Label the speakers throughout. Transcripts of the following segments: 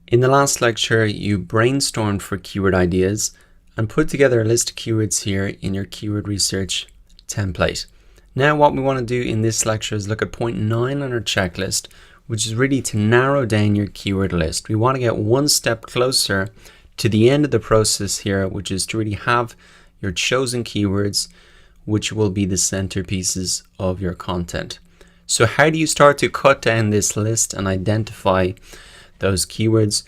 Speaker 1: In the last lecture, you brainstormed for keyword ideas and put together a list of keywords here in your keyword research template. Now what we want to do in this lecture is look at point 9 on our checklist, which is really to narrow down your keyword list. We want to get one step closer to the end of the process here, which is to really have your chosen keywords, which will be the centerpieces of your content. So how do you start to cut down this list and identify those keywords?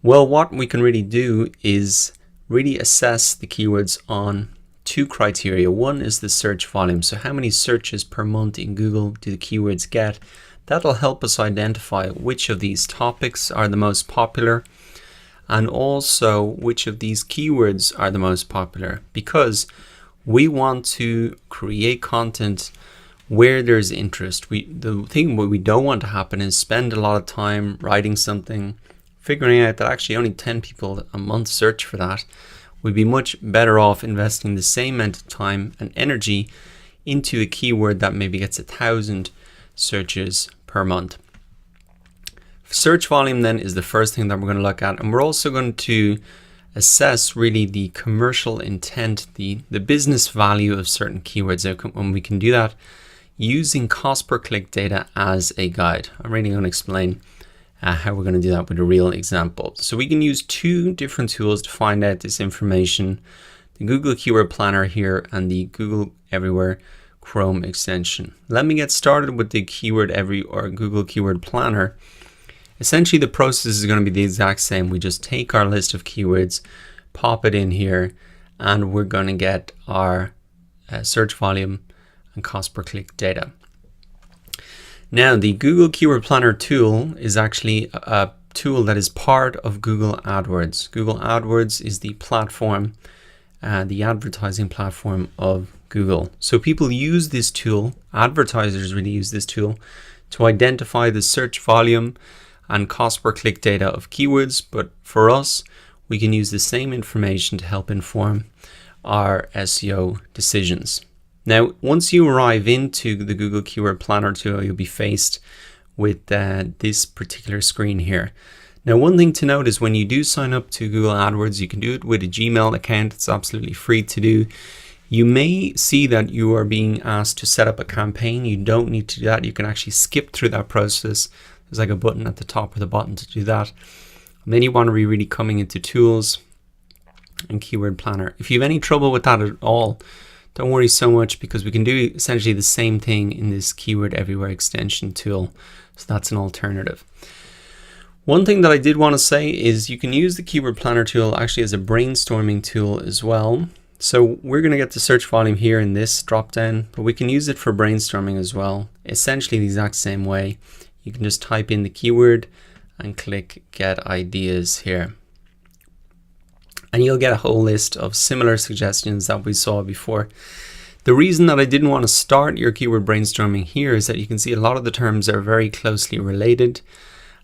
Speaker 1: Well, what we can really do is really assess the keywords on two criteria. One is the search volume. So how many searches per month in Google do the keywords get? That'll help us identify which of these topics are the most popular and also which of these keywords are the most popular, because we want to create content where there's interest. The thing what we don't want to happen is spend a lot of time writing something, figuring out that actually only 10 people a month search for that. We'd be much better off investing the same amount of time and energy into a keyword that maybe gets 1,000 searches per month. Search volume then is the first thing that we're going to look at, and we're also going to assess really the commercial intent, the business value of certain keywords. When we can do that using cost per click data as a guide. I'm really going to explain how we're going to do that with a real example. So we can use two different tools to find out this information: the Google Keyword Planner here and the Google Everywhere Chrome extension. Let me get started with the Google Keyword Planner. Essentially, the process is going to be the exact same. We just take our list of keywords, pop it in here, and we're going to get our search volume and cost per click data. Now, the Google Keyword Planner tool is actually a tool that is part of Google AdWords. Google AdWords is the platform, the advertising platform of Google. So people use this tool, advertisers really use this tool to identify the search volume and cost per click data of keywords. But for us, we can use the same information to help inform our SEO decisions. Now, once you arrive into the Google Keyword Planner tool, you'll be faced with this particular screen here. Now, one thing to note is when you do sign up to Google AdWords, you can do it with a Gmail account. It's absolutely free to do. You may see that you are being asked to set up a campaign. You don't need to do that. You can actually skip through that process. There's like a button at the top of the button to do that. And then you want to be really coming into Tools and Keyword Planner. If you have any trouble with that at all, don't worry so much, because we can do essentially the same thing in this Keyword Everywhere extension tool. So that's an alternative. One thing that I did want to say is you can use the Keyword Planner tool actually as a brainstorming tool as well. So we're going to get the search volume here in this drop down, but we can use it for brainstorming as well. Essentially the exact same way. You can just type in the keyword and click Get Ideas here. And you'll get a whole list of similar suggestions that we saw before. The reason that I didn't want to start your keyword brainstorming here is that you can see a lot of the terms are very closely related.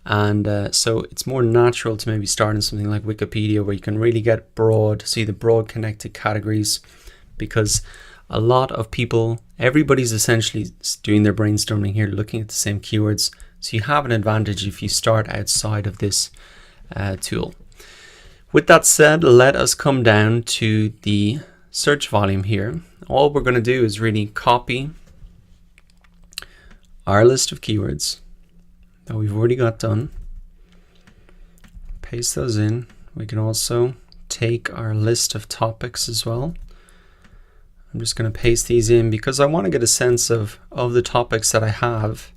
Speaker 1: And so it's more natural to maybe start in something like Wikipedia, where you can really get broad, see the broad connected categories, because a lot of people, everybody's essentially doing their brainstorming here, looking at the same keywords. So you have an advantage if you start outside of this tool. With that said, let us come down to the search volume here. All we're going to do is really copy our list of keywords that we've already got done. Paste those in. We can also take our list of topics as well. I'm just going to paste these in because I want to get a sense of the topics that I have.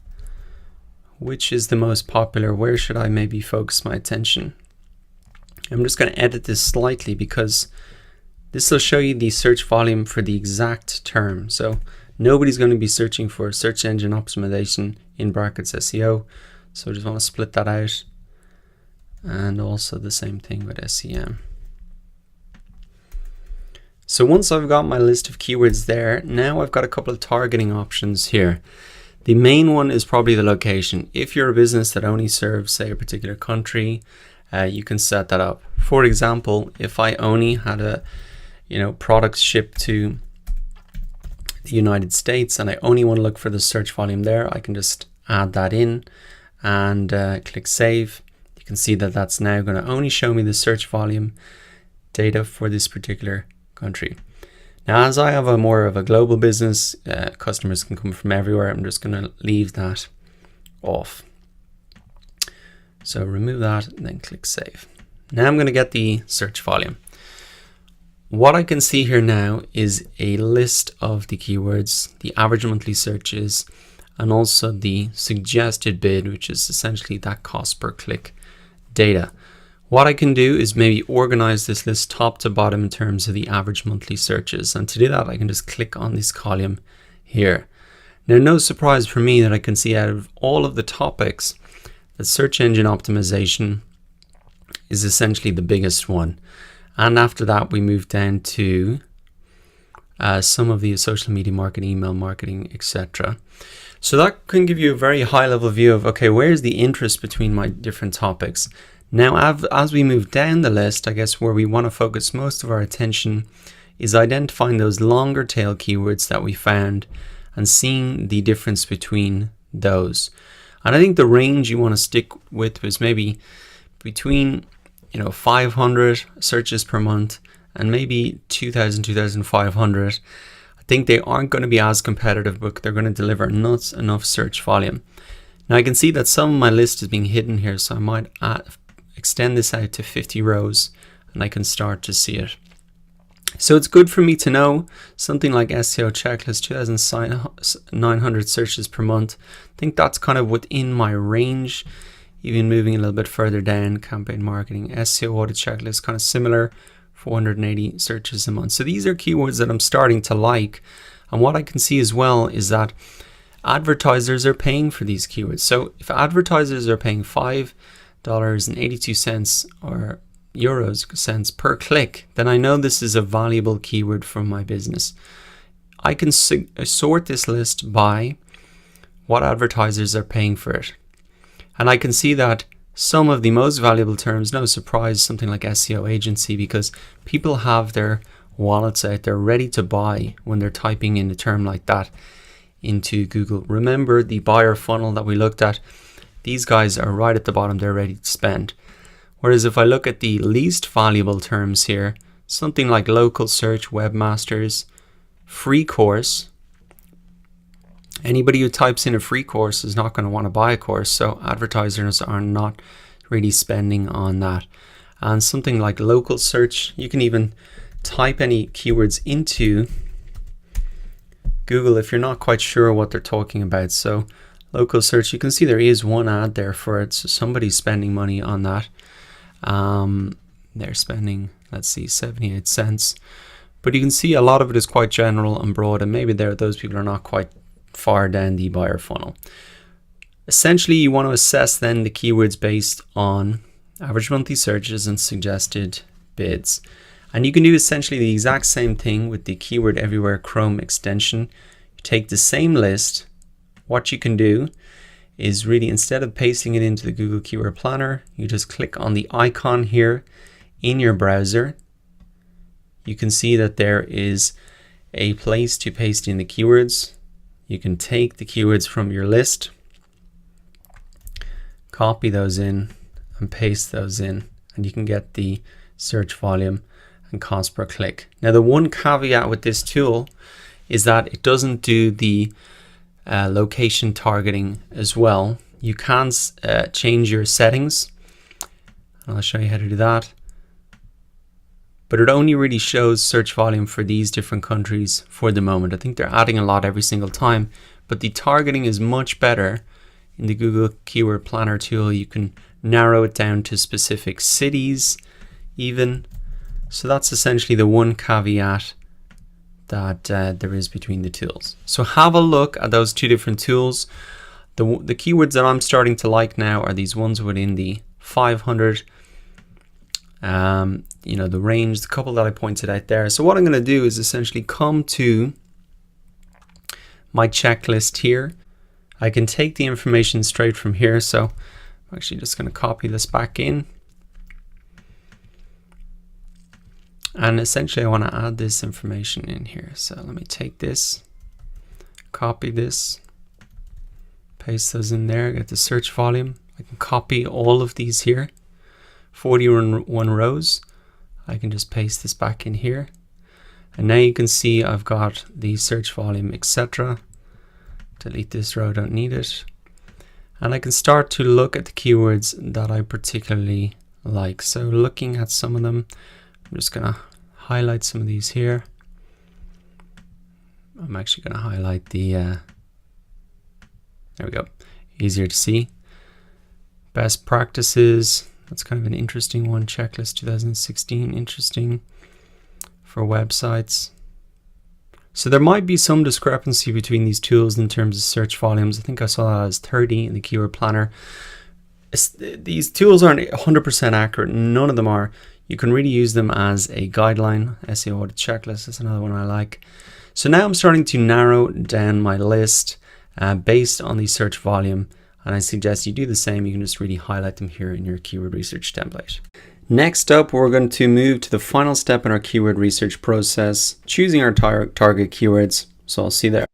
Speaker 1: Which is the most popular? Where should I maybe focus my attention? I'm just going to edit this slightly because this will show you the search volume for the exact term. So nobody's going to be searching for search engine optimization in brackets SEO. So I just want to split that out. And also the same thing with SEM. So once I've got my list of keywords there, now I've got a couple of targeting options here. The main one is probably the location. If you're a business that only serves, say, a particular country, you can set that up. For example, if I only had products shipped to the United States and I only want to look for the search volume there, I can just add that in and click save. You can see that that's now going to only show me the search volume data for this particular country. Now, as I have a more of a global business, customers can come from everywhere. I'm just going to leave that off. So remove that and then click save. Now I'm going to get the search volume. What I can see here now is a list of the keywords, the average monthly searches, and also the suggested bid, which is essentially that cost per click data. What I can do is maybe organize this list top to bottom in terms of the average monthly searches. And to do that, I can just click on this column here. Now, no surprise for me that I can see out of all of the topics that search engine optimization is essentially the biggest one. And after that, we move down to some of the social media marketing, email marketing, etc. So that can give you a very high level view of, okay, where's the interest between my different topics? Now, as we move down the list, I guess where we want to focus most of our attention is identifying those longer tail keywords that we found and seeing the difference between those. And I think the range you want to stick with was maybe between 500 searches per month and maybe 2,000, 2,500. I think they aren't going to be as competitive, but they're going to deliver enough search volume. Now I can see that some of my list is being hidden here, so I might extend this out to 50 rows and I can start to see it. So it's good for me to know something like SEO checklist, 2,900 searches per month. I think that's kind of within my range. Even moving a little bit further down, campaign marketing, SEO audit checklist, kind of similar, 480 searches a month. So these are keywords that I'm starting to like. And what I can see as well is that advertisers are paying for these keywords. So if advertisers are paying $5.82 or euros cents per click, then I know this is a valuable keyword for my business. I can sort this list by what advertisers are paying for it. And I can see that some of the most valuable terms, no surprise, something like SEO agency, because people have their wallets out there ready to buy when they're typing in a term like that into Google. Remember the buyer funnel that we looked at? These guys are right at the bottom, they're ready to spend. Whereas if I look at the least valuable terms here, something like local search, webmasters, free course, anybody who types in a free course is not going to want to buy a course, so advertisers are not really spending on that. And something like local search, you can even type any keywords into Google if you're not quite sure what they're talking about. So local search, you can see there is one ad there for it, so somebody's spending money on that. They're spending, let's see, 78 cents. But you can see a lot of it is quite general and broad, and maybe those people are not quite far down the buyer funnel. Essentially, you want to assess then the keywords based on average monthly searches and suggested bids. And you can do essentially the exact same thing with the Keyword Everywhere Chrome extension. You take the same list. What you can do is really, instead of pasting it into the Google Keyword Planner, you just click on the icon here in your browser. You can see that there is a place to paste in the keywords. You can take the keywords from your list, copy those in and paste those in, and you can get the search volume and cost per click. Now, the one caveat with this tool is that it doesn't do the location targeting as well. You can change your settings, and I'll show you how to do that. But it only really shows search volume for these different countries for the moment. I think they're adding a lot every single time, but the targeting is much better in the Google Keyword Planner tool. You can narrow it down to specific cities even. So that's essentially the one caveat that there is between the tools. So have a look at those two different tools. The keywords that I'm starting to like now are these ones within the 500 the range, the couple that I pointed out there. So what I'm going to do is essentially come to my checklist here. I can take the information straight from here. So I'm actually just going to copy this back in. And essentially I want to add this information in here. So let me take this, copy this, paste those in there, get the search volume. I can copy all of these here 41 rows. I can just paste this back in here. And now you can see I've got the search volume, etc. Delete this row, don't need it. And I can start to look at the keywords that I particularly like. So looking at some of them, I'm just going to highlight some of these here. I'm actually going to highlight the, there we go, easier to see. Best practices, that's kind of an interesting one. Checklist 2016, interesting for websites. So there might be some discrepancy between these tools in terms of search volumes. I think I saw that as 30 in the Keyword Planner. These tools aren't 100% accurate. None of them are. You can really use them as a guideline. SEO audit checklist is another one I like. So now I'm starting to narrow down my list based on the search volume. And I suggest you do the same. You can just really highlight them here in your keyword research template. Next up, we're going to move to the final step in our keyword research process, choosing our target keywords. So I'll see you there.